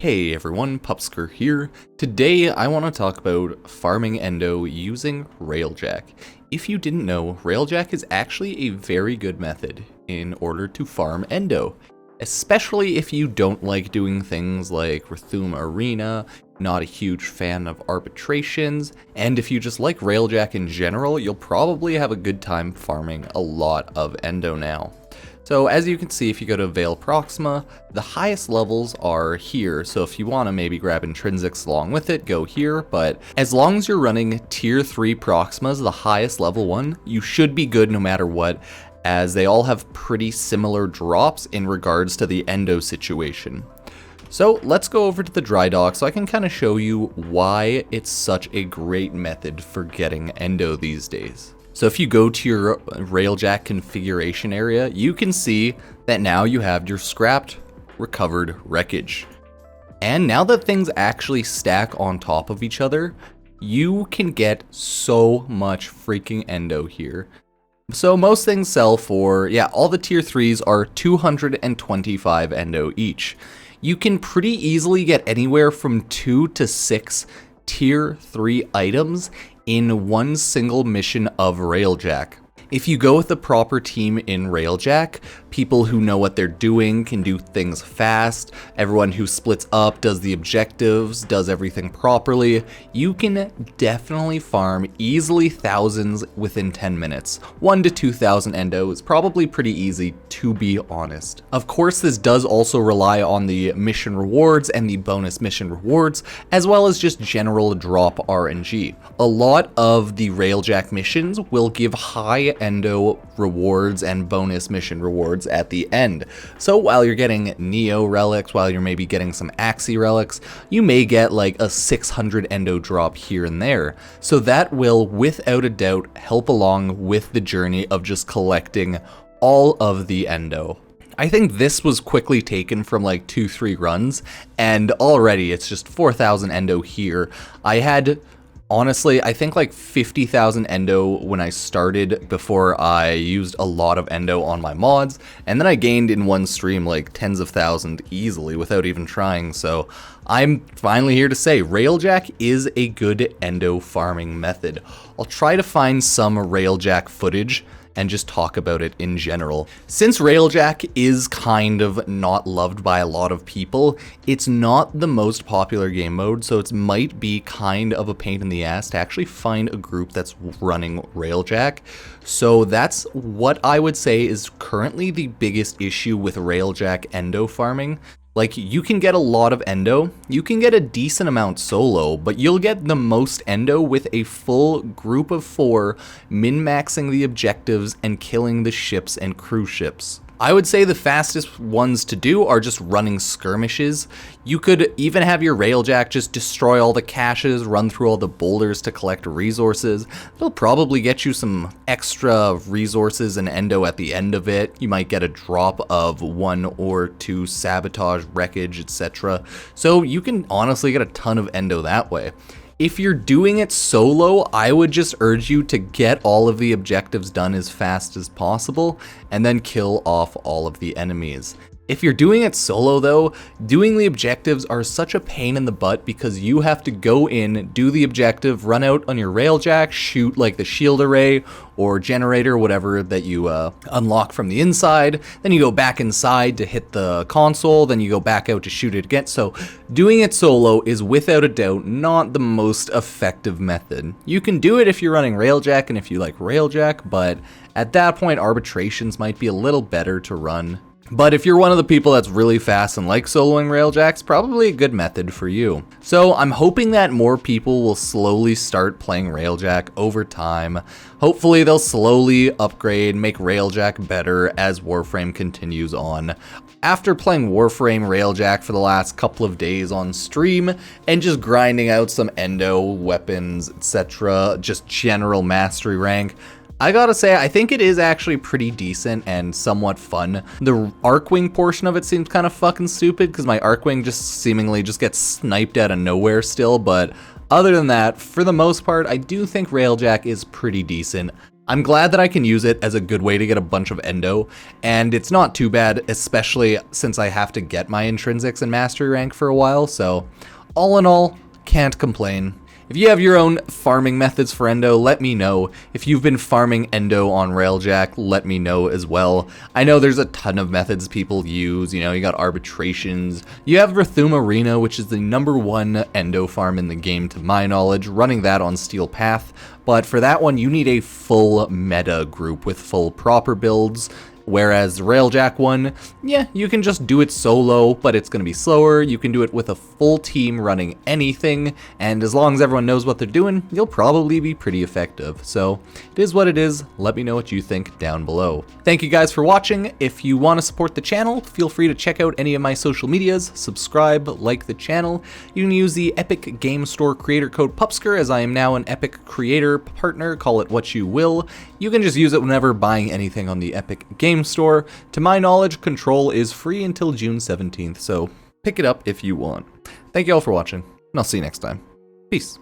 Hey everyone, Pupsker here. Today I want to talk about farming Endo using Railjack. If you didn't know, Railjack is actually a very good method in order to farm Endo. Especially if you don't like doing things like Rthum Arena, not a huge fan of arbitrations, and if you just like Railjack in general, you'll probably have a good time farming a lot of Endo now. So as you can see, if you go to Veil Proxima, the highest levels are here, so if you want to maybe grab intrinsics along with it, go here, but as long as you're running tier 3 Proximas, the highest level one, you should be good no matter what, as they all have pretty similar drops in regards to the Endo situation. So let's go over to the dry dock so I can kind of show you why it's such a great method for getting Endo these days. So if you go to your Railjack configuration area, you can see that now you have your scrapped, recovered wreckage. And now that things actually stack on top of each other, you can get so much freaking Endo here. So most things sell for, all the tier 3s are 225 Endo each. You can pretty easily get anywhere from 2 to 6 tier 3 items in one single mission of Railjack. If you go with the proper team in Railjack, people who know what they're doing can do things fast, everyone who splits up does the objectives, does everything properly, you can definitely farm easily thousands within 10 minutes. 1 to 2,000 Endo is probably pretty easy, to be honest. Of course, this does also rely on the mission rewards and the bonus mission rewards, as well as just general drop RNG. A lot of the Railjack missions will give high Endo rewards and bonus mission rewards at the end. So while you're getting Neo relics, while you're maybe getting some Axie relics, you may get like a 600 Endo drop here and there. So that will without a doubt help along with the journey of just collecting all of the Endo. I think this was quickly taken from like 2-3 runs, and already it's just 4,000 Endo here. I had honestly, I think like 50,000 Endo when I started before I used a lot of Endo on my mods, and then I gained in one stream like tens of thousands easily without even trying, so I'm finally here to say Railjack is a good Endo farming method. I'll try to find some Railjack footage and just talk about it in general. Since Railjack is kind of not loved by a lot of people, it's not the most popular game mode, so it might be kind of a pain in the ass to actually find a group that's running Railjack. So that's what I would say is currently the biggest issue with Railjack Endo farming. Like, you can get a lot of Endo, you can get a decent amount solo, but you'll get the most Endo with a full group of 4 min-maxing the objectives and killing the ships and cruise ships. I would say the fastest ones to do are just running skirmishes. You could even have your Railjack just destroy all the caches, run through all the boulders to collect resources. They'll probably get you some extra resources and Endo at the end of it. You might get a drop of 1 or 2 sabotage, wreckage, etc. So you can honestly get a ton of Endo that way. If you're doing it solo, I would just urge you to get all of the objectives done as fast as possible and then kill off all of the enemies. If you're doing it solo though, doing the objectives are such a pain in the butt because you have to go in, do the objective, run out on your Railjack, shoot like the shield array or generator, whatever that you unlock from the inside, then you go back inside to hit the console, then you go back out to shoot it again. So doing it solo is without a doubt not the most effective method. You can do it if you're running Railjack and if you like Railjack, but at that point arbitrations might be a little better to run. But if you're one of the people that's really fast and like soloing Railjack, it's probably a good method for you. So I'm hoping that more people will slowly start playing Railjack over time. Hopefully they'll slowly upgrade, make Railjack better as Warframe continues on. After playing Warframe Railjack for the last couple of days on stream and just grinding out some Endo, weapons, etc., just general mastery rank, I gotta say, I think it is actually pretty decent and somewhat fun. The Arcwing portion of it seems kind of fucking stupid because my Arcwing just seemingly just gets sniped out of nowhere still, but other than that, for the most part, I do think Railjack is pretty decent. I'm glad that I can use it as a good way to get a bunch of Endo, and it's not too bad, especially since I have to get my intrinsics and mastery rank for a while, so all in all, can't complain. If you have your own farming methods for Endo, let me know. If you've been farming Endo on Railjack, let me know as well. I know there's a ton of methods people use, you know, you got arbitrations. You have Rathum Arena, which is the #1 Endo farm in the game to my knowledge, running that on Steel Path. But for that one, you need a full meta group with full proper builds. Whereas the Railjack one, yeah, you can just do it solo, but it's going to be slower. You can do it with a full team running anything, and as long as everyone knows what they're doing, you'll probably be pretty effective. So it is what it is. Let me know what you think down below. Thank you guys for watching. If you want to support the channel, feel free to check out any of my social medias, subscribe, like the channel. You can use the Epic Game Store creator code Pupsker, as I am now an Epic creator partner, call it what you will. You can just use it whenever buying anything on the Epic Game Store. To my knowledge, Control is free until June 17th, so pick it up if you want. Thank you all for watching, and I'll see you next time. Peace.